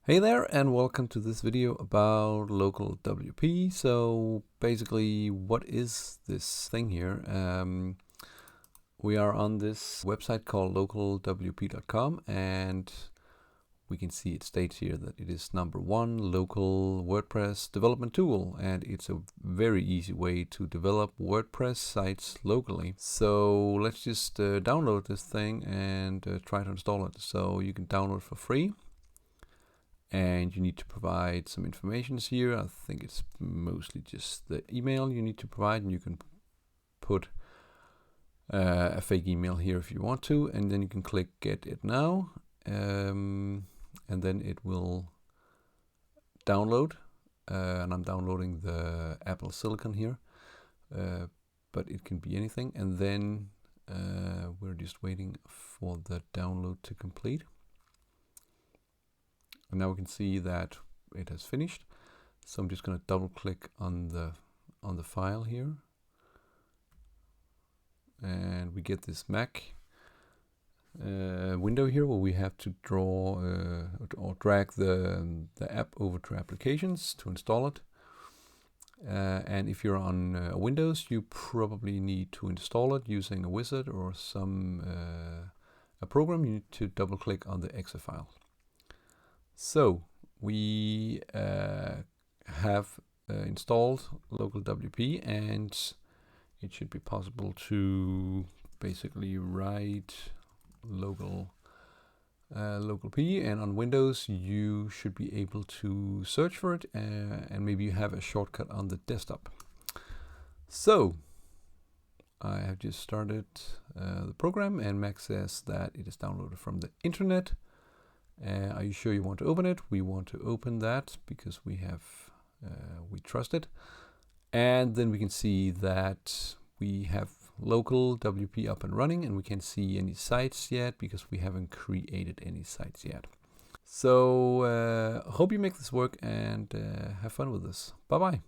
Hey there, and welcome to this video about LocalWP. So basically, what is this thing here? We are on this website called localwp.com, and we can see it states here that it is #1 local WordPress development tool, and it's a very easy way to develop WordPress sites locally. So let's just download this thing and try to install it. So you can download for free. And you need to provide some information here. I think it's mostly just the email you need to provide, and you can put a fake email here if you want to, and then you can click get it now, and then it will download, and I'm downloading the Apple Silicon here, but it can be anything, and then we're just waiting for the download to complete. And now we can see that it has finished. So I'm just going to double click on the file here, and we get this Mac window here where we have to draw or drag the app over to applications to install it. And if you're on Windows, you probably need to install it using a wizard or a program. You need to double click on the exe file. So we have installed LocalWP, and it should be possible to basically write localp, and on Windows you should be able to search for it, and maybe you have a shortcut on the desktop. So I have just started the program, and Mac says that it is downloaded from the internet. Are you sure you want to open it? We want to open that because we trust it. And then we can see that we have LocalWP up and running, and we can't see any sites yet because we haven't created any sites yet. So hope you make this work and have fun with this. Bye bye.